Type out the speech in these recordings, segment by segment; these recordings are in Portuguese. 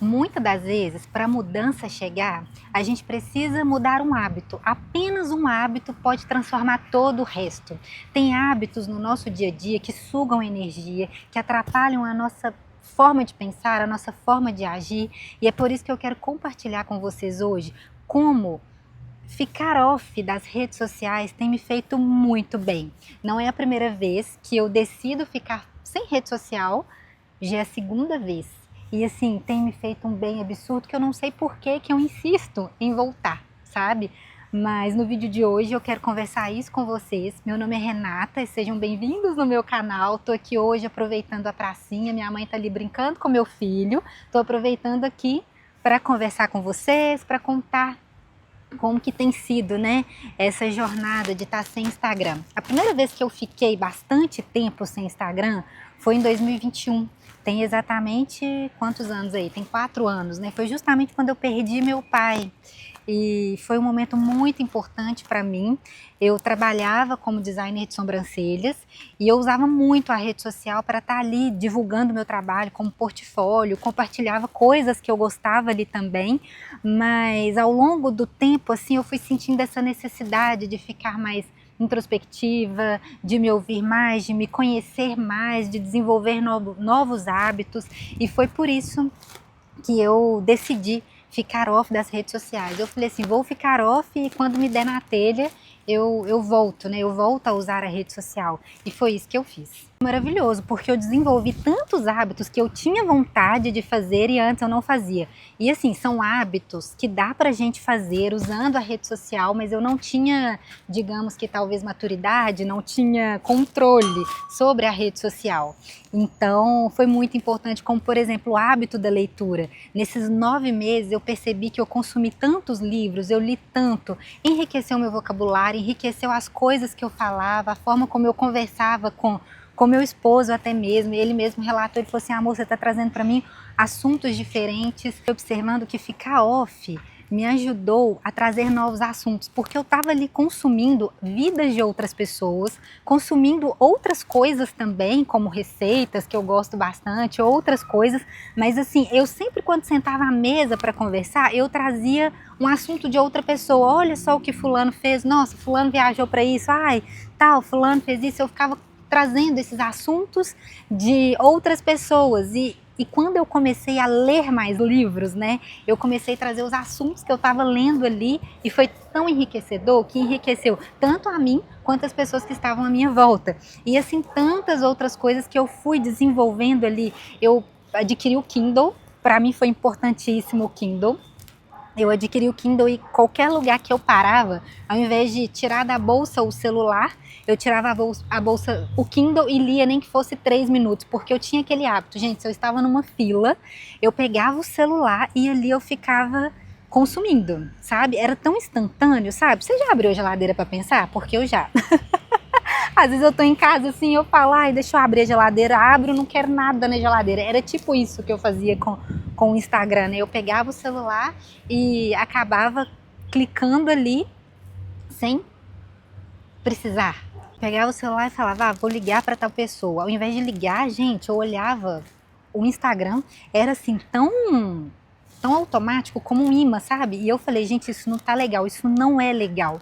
Muitas das vezes, para a mudança chegar, a gente precisa mudar um hábito. Apenas um hábito pode transformar todo o resto. Tem hábitos no nosso dia a dia que sugam energia, que atrapalham a nossa forma de pensar, a nossa forma de agir. E é por isso que eu quero compartilhar com vocês hoje como ficar off das redes sociais tem me feito muito bem. Não é a primeira vez que eu decido ficar sem rede social, já é a segunda vez. E assim, tem me feito um bem absurdo que eu não sei por que eu insisto em voltar, sabe? Mas no vídeo de hoje eu quero conversar isso com vocês. Meu nome é Renata e sejam bem-vindos no meu canal. Tô aqui hoje aproveitando a pracinha, minha mãe tá ali brincando com meu filho. Tô aproveitando aqui para conversar com vocês, para contar como que tem sido, né, essa jornada de estar sem Instagram. A primeira vez que eu fiquei bastante tempo sem Instagram foi em 2021. Tem exatamente quantos anos aí? Tem 4 anos, né? Foi justamente quando eu perdi meu pai. E foi um momento muito importante para mim. Eu trabalhava como designer de sobrancelhas e eu usava muito a rede social para estar ali divulgando meu trabalho como portfólio, compartilhava coisas que eu gostava ali também, mas ao longo do tempo assim eu fui sentindo essa necessidade de ficar mais introspectiva, de me ouvir mais, de me conhecer mais, de desenvolver novos hábitos, e foi por isso que eu decidi ficar off das redes sociais. Eu falei assim, vou ficar off e quando me der na telha eu volto, né? Eu volto a usar a rede social. E foi isso que eu fiz. Maravilhoso, porque eu desenvolvi tantos hábitos que eu tinha vontade de fazer e antes eu não fazia. E assim, são hábitos que dá pra gente fazer usando a rede social, mas eu não tinha, digamos que talvez maturidade, não tinha controle sobre a rede social. Então foi muito importante, como por exemplo o hábito da leitura. Nesses 9 meses eu percebi que eu consumi tantos livros, eu li tanto, enriqueceu meu vocabulário, enriqueceu as coisas que eu falava, a forma como eu conversava com meu esposo até mesmo. Ele mesmo relatou, ele falou assim, amor, você está trazendo para mim assuntos diferentes, observando que ficar off me ajudou a trazer novos assuntos, porque eu estava ali consumindo vidas de outras pessoas, consumindo outras coisas também, como receitas, que eu gosto bastante, outras coisas, mas assim, eu sempre quando sentava à mesa para conversar, eu trazia um assunto de outra pessoa. Olha só o que fulano fez, nossa, fulano viajou para isso, ai, tal, fulano fez isso. Eu ficava trazendo esses assuntos de outras pessoas e quando eu comecei a ler mais livros, né, eu comecei a trazer os assuntos que eu estava lendo ali e foi tão enriquecedor que enriqueceu tanto a mim quanto as pessoas que estavam à minha volta. E assim, tantas outras coisas que eu fui desenvolvendo ali. Eu adquiri o Kindle, para mim foi importantíssimo o Kindle. Eu adquiri o Kindle e qualquer lugar que eu parava, ao invés de tirar da bolsa o celular, eu tirava a bolsa, o Kindle e lia nem que fosse 3 minutos, porque eu tinha aquele hábito. Gente, se eu estava numa fila, eu pegava o celular e ali eu ficava consumindo, sabe? Era tão instantâneo, sabe? Você já abriu a geladeira para pensar? Porque eu já. Às vezes eu tô em casa assim, eu falo, ai, deixa eu abrir a geladeira, abro, não quero nada na geladeira. Era tipo isso que eu fazia com o Instagram, né? Eu pegava o celular e acabava clicando ali sem precisar. Pegava o celular e falava, ah, vou ligar para tal pessoa. Ao invés de ligar, gente, eu olhava o Instagram, era assim tão automático como um imã, sabe? E eu falei, gente, isso não tá legal, isso não é legal.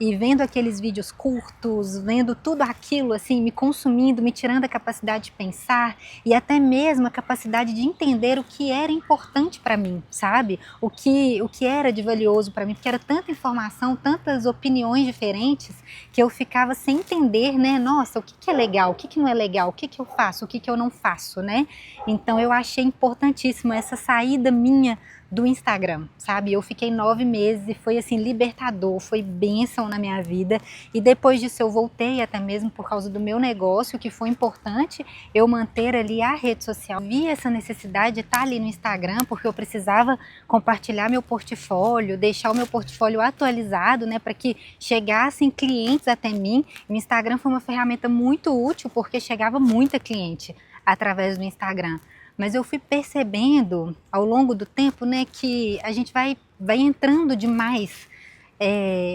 E vendo aqueles vídeos curtos, vendo tudo aquilo assim, me consumindo, me tirando a capacidade de pensar e até mesmo a capacidade de entender o que era importante para mim, sabe? O que era de valioso para mim, porque era tanta informação, tantas opiniões diferentes que eu ficava sem entender, né? Nossa, o que é legal, o que não é legal, o que eu faço, o que eu não faço, né? Então eu achei importantíssimo essa saída minha do Instagram, sabe? Eu fiquei 9 meses e foi assim libertador, foi bênção na minha vida. E depois disso eu voltei, até mesmo por causa do meu negócio, que foi importante eu manter ali a rede social. Vi essa necessidade de estar ali no Instagram, porque eu precisava compartilhar meu portfólio, deixar o meu portfólio atualizado, né, para que chegassem clientes até mim. O Instagram foi uma ferramenta muito útil, porque chegava muita cliente através do Instagram. Mas eu fui percebendo ao longo do tempo, né, que a gente vai entrando demais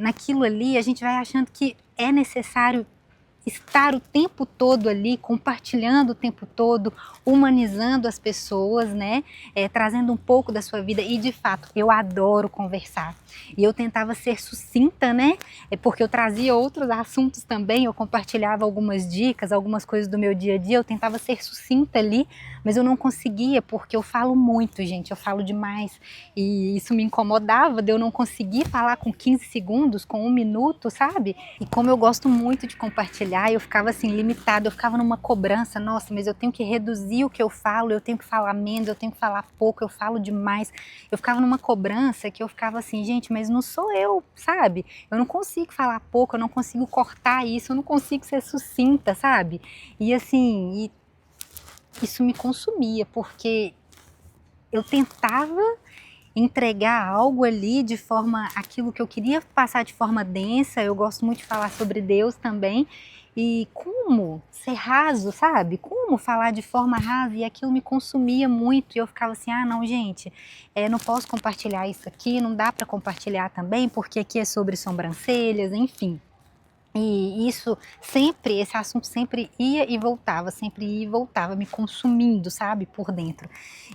naquilo ali, a gente vai achando que é necessário estar o tempo todo ali, compartilhando o tempo todo, humanizando as pessoas, né? Trazendo um pouco da sua vida. E de fato, eu adoro conversar. E eu tentava ser sucinta, né? Porque eu trazia outros assuntos também, eu compartilhava algumas dicas, algumas coisas do meu dia a dia, eu tentava ser sucinta ali, mas eu não conseguia, porque eu falo muito, gente, eu falo demais. E isso me incomodava de eu não conseguir falar com 15 segundos, com 1 minuto, sabe? E como eu gosto muito de compartilhar, eu ficava assim, limitada, eu ficava numa cobrança, nossa, mas eu tenho que reduzir o que eu falo, eu tenho que falar menos, eu tenho que falar pouco, eu falo demais. Eu ficava numa cobrança que eu ficava assim, gente, mas não sou eu, sabe? Eu não consigo falar pouco, eu não consigo cortar isso, eu não consigo ser sucinta, sabe? E assim, isso me consumia, porque eu tentava entregar algo ali de forma, aquilo que eu queria passar de forma densa. Eu gosto muito de falar sobre Deus também, e como ser raso, sabe? Como falar de forma rasa, e aquilo me consumia muito, e eu ficava assim, ah não gente, não posso compartilhar isso aqui, não dá para compartilhar também, porque aqui é sobre sobrancelhas, enfim. E isso sempre, esse assunto sempre ia e voltava, sempre ia e voltava, me consumindo, sabe, por dentro.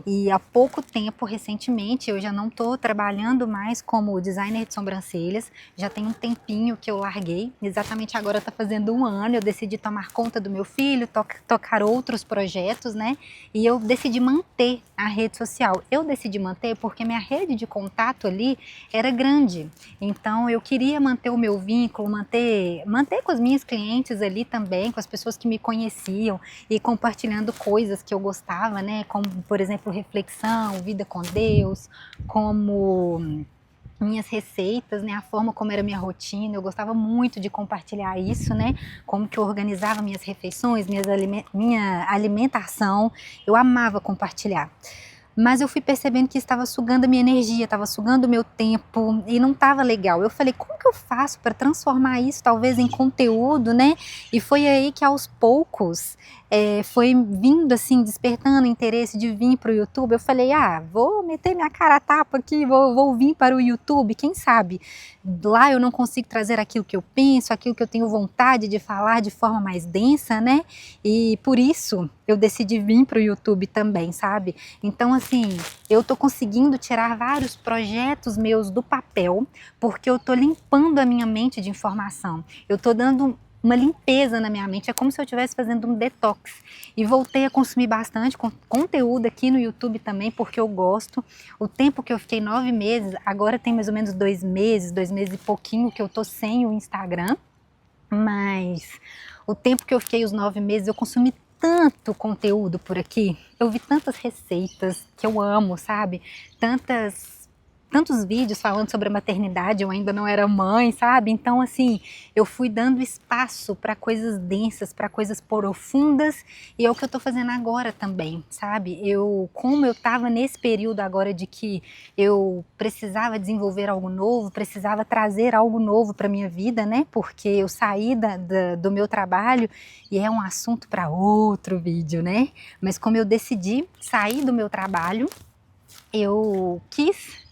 E há pouco tempo, recentemente, eu já não estou trabalhando mais como designer de sobrancelhas, já tem um tempinho que eu larguei, exatamente agora está fazendo 1 ano, eu decidi tomar conta do meu filho, tocar outros projetos, né, e eu decidi manter a rede social. Eu decidi manter porque minha rede de contato ali era grande, então eu queria manter o meu vínculo, manter com as minhas clientes ali também, com as pessoas que me conheciam, e compartilhando coisas que eu gostava, né? Como, por exemplo, reflexão, vida com Deus, como minhas receitas, né, a forma como era minha rotina. Eu gostava muito de compartilhar isso, né, como que eu organizava minhas refeições, minha alimentação. Eu amava compartilhar. Mas eu fui percebendo que estava sugando a minha energia, estava sugando o meu tempo, e não estava legal. Eu falei, como que eu faço para transformar isso talvez em conteúdo, né? E foi aí que aos poucos foi vindo assim, despertando o interesse de vir para o YouTube. Eu falei, vou meter minha cara a tapa aqui, vou vir para o YouTube, quem sabe? Lá eu não consigo trazer aquilo que eu penso, aquilo que eu tenho vontade de falar de forma mais densa, né? E por isso eu decidi vir para o YouTube também, sabe? Então, assim, eu tô conseguindo tirar vários projetos meus do papel, porque eu tô limpando a minha mente de informação. Eu tô dando uma limpeza na minha mente, é como se eu estivesse fazendo um detox. E voltei a consumir bastante conteúdo aqui no YouTube também, porque eu gosto. O tempo que eu fiquei 9 meses, agora tem mais ou menos 2 meses, 2 meses e pouquinho que eu tô sem o Instagram, mas o tempo que eu fiquei os 9 meses, eu consumi tanto conteúdo por aqui, eu vi tantas receitas que eu amo, sabe? Tantos vídeos falando sobre a maternidade, eu ainda não era mãe, sabe? Então, assim, eu fui dando espaço para coisas densas, para coisas profundas, e é o que eu tô fazendo agora também, sabe? Como eu tava nesse período agora de que eu precisava desenvolver algo novo, precisava trazer algo novo para minha vida, né? Porque eu saí do meu trabalho, e é um assunto para outro vídeo, né? Mas como eu decidi sair do meu trabalho, eu quis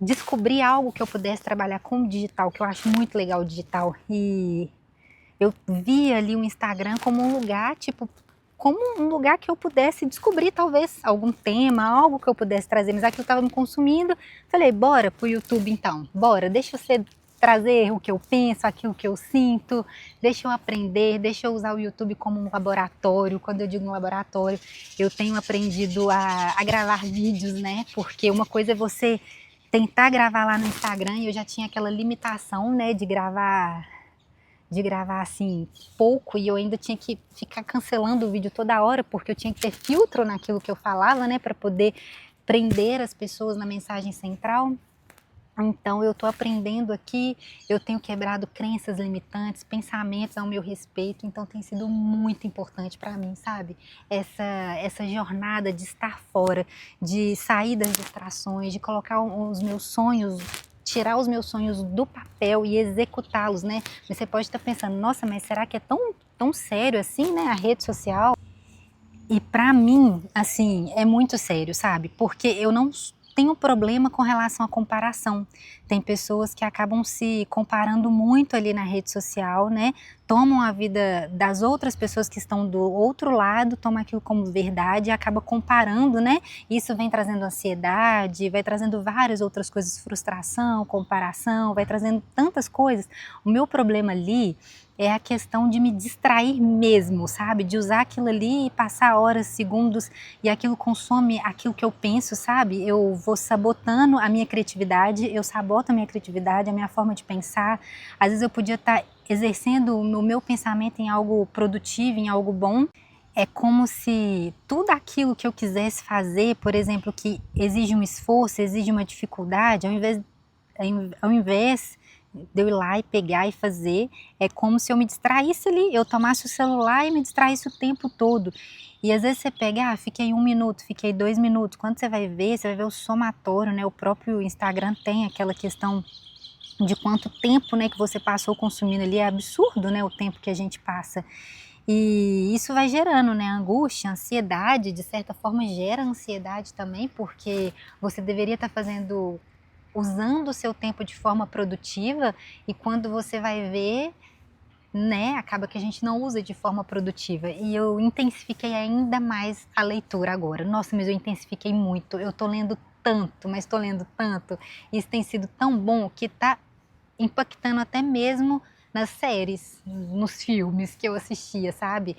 descobrir algo que eu pudesse trabalhar com o digital, que eu acho muito legal o digital. E eu vi ali o Instagram como um lugar, tipo, como um lugar que eu pudesse descobrir talvez algum tema, algo que eu pudesse trazer, mas aquilo estava me consumindo. Falei, bora pro YouTube então, bora, deixa você trazer o que eu penso, aquilo que eu sinto, deixa eu aprender, deixa eu usar o YouTube como um laboratório. Quando eu digo um laboratório, eu tenho aprendido a gravar vídeos, né? Porque uma coisa é você tentar gravar lá no Instagram, e eu já tinha aquela limitação, né, de gravar assim pouco, e eu ainda tinha que ficar cancelando o vídeo toda hora, porque eu tinha que ter filtro naquilo que eu falava, né, para poder prender as pessoas na mensagem central. Então eu tô aprendendo aqui, eu tenho quebrado crenças limitantes, pensamentos ao meu respeito, então tem sido muito importante para mim, sabe? Essa jornada de estar fora, de sair das distrações, de colocar os meus sonhos, tirar os meus sonhos do papel e executá-los, né? Mas você pode estar pensando, nossa, mas será que é tão sério assim, né, a rede social? E para mim, assim, é muito sério, sabe? Porque eu não tenho problema com relação à comparação. Tem pessoas que acabam se comparando muito ali na rede social, né? tomam a vida das outras pessoas que estão do outro lado, tomam aquilo como verdade e acaba comparando, né? Isso vem trazendo ansiedade, vai trazendo várias outras coisas, frustração, comparação, vai trazendo tantas coisas. O meu problema ali é a questão de me distrair mesmo, sabe? De usar aquilo ali e passar horas, segundos e aquilo consome aquilo que eu penso, sabe? Eu vou sabotando a minha criatividade, eu saboto a minha criatividade, a minha forma de pensar. Às vezes eu podia estar exercendo o meu pensamento em algo produtivo, em algo bom. É como se tudo aquilo que eu quisesse fazer, por exemplo, que exige um esforço, exige uma dificuldade, ao invés de eu ir lá e pegar e fazer, é como se eu me distraísse ali, eu tomasse o celular e me distraísse o tempo todo. E às vezes você pega, fiquei 1 minuto, fiquei 2 minutos, quando você vai ver o somatório, né? O próprio Instagram tem aquela questão de quanto tempo, né, que você passou consumindo ali, é absurdo, né, o tempo que a gente passa. E isso vai gerando, né, angústia, ansiedade, de certa forma gera ansiedade também, porque você deveria estar usando o seu tempo de forma produtiva e quando você vai ver, né, acaba que a gente não usa de forma produtiva. E eu intensifiquei ainda mais a leitura agora. Nossa, mas eu intensifiquei muito. Eu tô lendo tanto, mas tô lendo tanto. Isso tem sido tão bom que tá impactando até mesmo nas séries, nos filmes que eu assistia, sabe?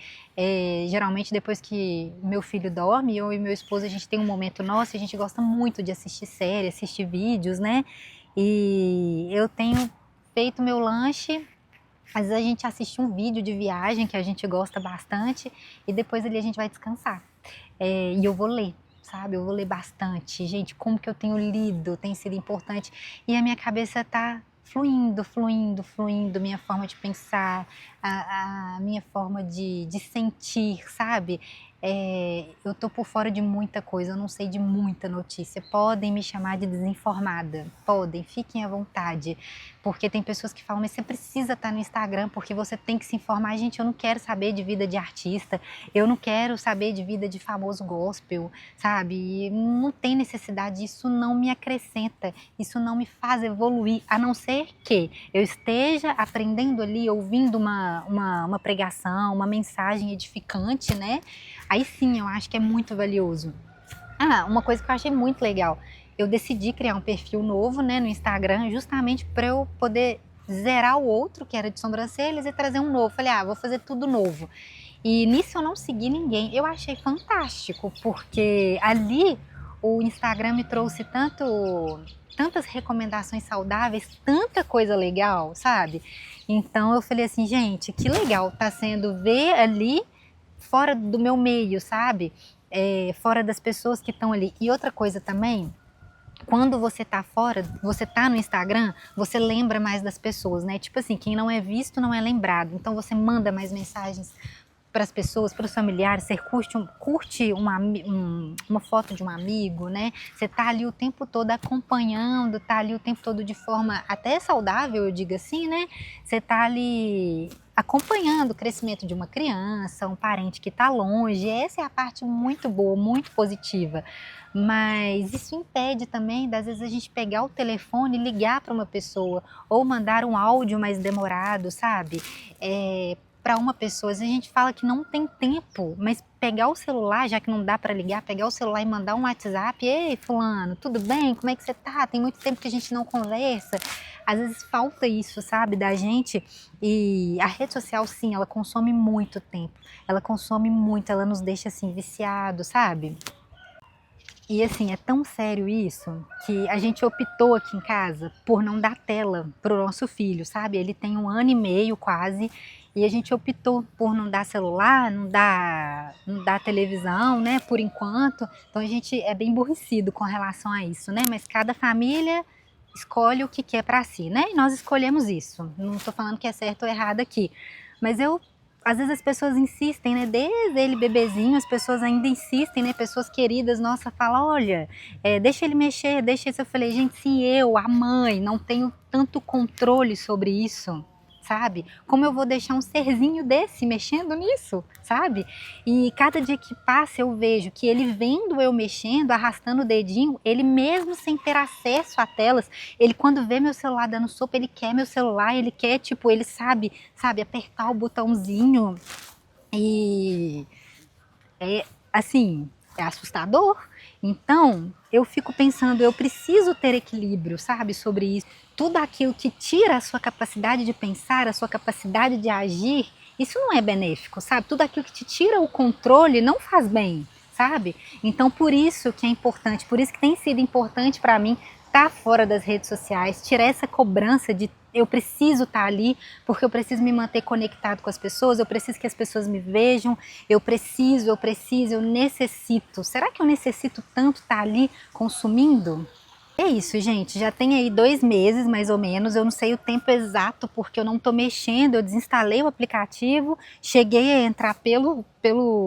Geralmente depois que meu filho dorme, eu e meu esposo, a gente tem um momento nosso, a gente gosta muito de assistir série, assistir vídeos, né? E eu tenho feito meu lanche, às vezes a gente assiste um vídeo de viagem que a gente gosta bastante e depois ali a gente vai descansar. E eu vou ler, sabe? Eu vou ler bastante. Gente, como que eu tenho lido, tem sido importante. E a minha cabeça tá fluindo, fluindo, fluindo. Minha forma de pensar, a minha forma de sentir, sabe? Eu tô por fora de muita coisa, eu não sei de muita notícia. Podem me chamar de desinformada, podem, fiquem à vontade. Porque tem pessoas que falam, mas você precisa estar no Instagram porque você tem que se informar. Gente, eu não quero saber de vida de artista, eu não quero saber de vida de famoso gospel, sabe? E não tem necessidade, isso não me acrescenta, isso não me faz evoluir, a não ser que eu esteja aprendendo ali, ouvindo uma pregação, uma mensagem edificante, né? Aí sim, eu acho que é muito valioso. Uma coisa que eu achei muito legal, eu decidi criar um perfil novo, né, no Instagram, justamente para eu poder zerar o outro, que era de sobrancelhas, e trazer um novo. Falei, vou fazer tudo novo. E nisso eu não segui ninguém. Eu achei fantástico, porque ali o Instagram me trouxe tantas recomendações saudáveis, tanta coisa legal, sabe? Então eu falei assim, gente, que legal tá sendo ver ali fora do meu meio, sabe? Fora das pessoas que estão ali. E outra coisa também, quando você tá fora, você tá no Instagram, você lembra mais das pessoas, né? Tipo assim, quem não é visto não é lembrado. Então você manda mais mensagens para as pessoas, para os familiares, você curte uma foto de um amigo, né? Você tá ali o tempo todo acompanhando, tá ali o tempo todo de forma até saudável, eu digo assim, né? Você tá ali acompanhando o crescimento de uma criança, um parente que está longe. Essa é a parte muito boa, muito positiva. Mas isso impede também, às vezes, a gente pegar o telefone e ligar para uma pessoa ou mandar um áudio mais demorado, sabe? Para uma pessoa, a gente fala que não tem tempo, mas pegar o celular, já que não dá para ligar, pegar o celular e mandar um WhatsApp, ei fulano, tudo bem? Como é que você tá? Tem muito tempo que a gente não conversa. Às vezes falta isso, sabe, da gente. E a rede social, sim, ela consome muito tempo. Ela consome muito, ela nos deixa assim viciados, sabe? E assim, é tão sério isso que a gente optou aqui em casa por não dar tela pro nosso filho, sabe? Ele tem 1 ano e meio quase e a gente optou por não dar celular, não dar televisão, né? Por enquanto. Então a gente é bem aborrecido com relação a isso, né? Mas cada família escolhe o que quer para si, né? E nós escolhemos isso. Não estou falando que é certo ou errado aqui, mas às vezes as pessoas insistem, né? Desde ele bebezinho, as pessoas ainda insistem, né? Pessoas queridas, nossa, fala, olha, deixa ele mexer, deixa isso. Eu falei, gente, se eu, a mãe, não tenho tanto controle sobre isso, sabe? Como eu vou deixar um serzinho desse mexendo nisso, sabe? E cada dia que passa eu vejo que ele vendo eu mexendo, arrastando o dedinho, ele mesmo sem ter acesso a telas, ele quando vê meu celular dando sopa, ele quer meu celular, ele quer, tipo, ele sabe, apertar o botãozinho e é assim, é assustador. Então, eu fico pensando, eu preciso ter equilíbrio, sabe, sobre isso. Tudo aquilo que tira a sua capacidade de pensar, a sua capacidade de agir, isso não é benéfico, sabe? Tudo aquilo que te tira o controle não faz bem, sabe? Então, por isso que é importante, por isso que tem sido importante para mim estar fora das redes sociais, tirar essa cobrança de eu preciso estar ali, porque eu preciso me manter conectado com as pessoas, eu preciso que as pessoas me vejam, eu necessito. Será que eu necessito tanto estar ali consumindo? É isso, gente. Já tem aí 2 meses, mais ou menos. Eu não sei o tempo exato, porque eu não estou mexendo. Eu desinstalei o aplicativo, cheguei a entrar pelo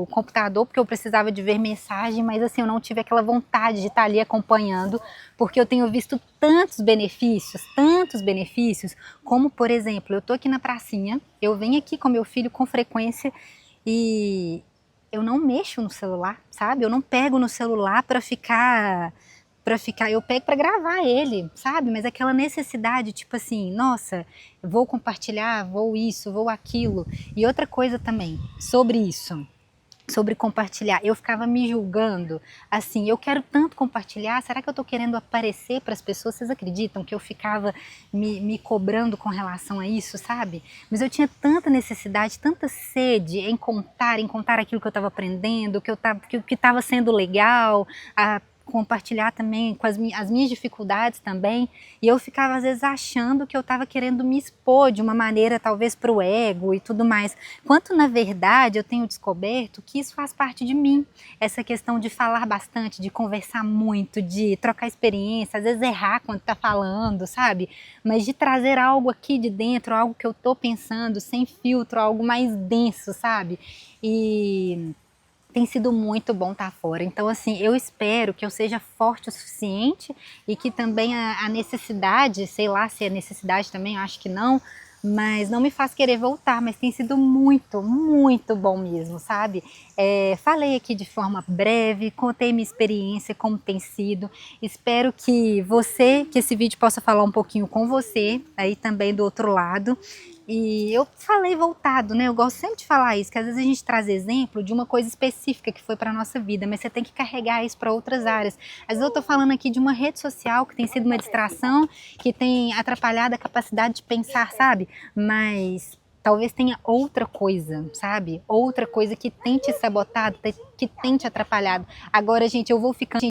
computador, porque eu precisava de ver mensagem, mas assim, eu não tive aquela vontade de estar ali acompanhando, porque eu tenho visto tantos benefícios, como, por exemplo, eu estou aqui na pracinha, eu venho aqui com meu filho com frequência e eu não mexo no celular, sabe? Eu não pego no celular eu pego para gravar ele, sabe? Mas aquela necessidade, tipo assim, nossa, vou compartilhar, vou isso, vou aquilo. E outra coisa também, sobre isso, sobre compartilhar, eu ficava me julgando, assim, eu quero tanto compartilhar, será que eu tô querendo aparecer para as pessoas? Vocês acreditam que eu ficava me cobrando com relação a isso, sabe? Mas eu tinha tanta necessidade, tanta sede em contar aquilo que eu estava aprendendo, que estava sendo legal, a compartilhar também com as minhas dificuldades também, e eu ficava às vezes achando que eu estava querendo me expor de uma maneira talvez para o ego e tudo mais, quanto na verdade eu tenho descoberto que isso faz parte de mim, essa questão de falar bastante, de conversar muito, de trocar experiência, às vezes errar quando está falando, sabe? Mas de trazer algo aqui de dentro, algo que eu estou pensando, sem filtro, algo mais denso, sabe? E tem sido muito bom estar fora. Então, assim, eu espero que eu seja forte o suficiente e que também a necessidade, sei lá se é necessidade também, acho que não, mas não me faz querer voltar, mas tem sido muito bom mesmo, sabe? Falei aqui de forma breve, contei minha experiência, como tem sido. Espero que esse vídeo possa falar um pouquinho com você, aí também do outro lado. E eu falei voltado, né? Eu gosto sempre de falar isso, que às vezes a gente traz exemplo de uma coisa específica que foi para a nossa vida, mas você tem que carregar isso para outras áreas. Às vezes eu estou falando aqui de uma rede social que tem sido uma distração, que tem atrapalhado a capacidade de pensar, sabe? Mas talvez tenha outra coisa, sabe? Outra coisa que tem te sabotado, que tem te atrapalhado. Agora, gente, eu vou ficando...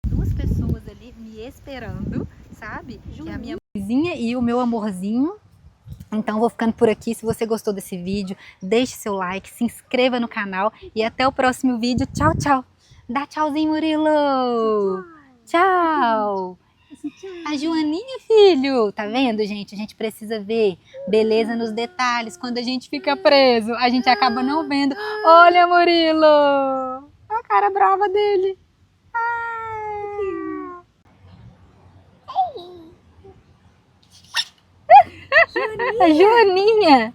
Duas pessoas ali me esperando, sabe? Que é a minha mãezinha e o meu amorzinho. Então vou ficando por aqui, se você gostou desse vídeo, deixe seu like, se inscreva no canal e até o próximo vídeo. Tchau, tchau! Dá tchauzinho, Murilo! Tchau! A Joaninha, filho! Tá vendo, gente? A gente precisa ver beleza nos detalhes. Quando a gente fica preso, a gente acaba não vendo. Olha, Murilo! A cara brava dele! A Joaninha!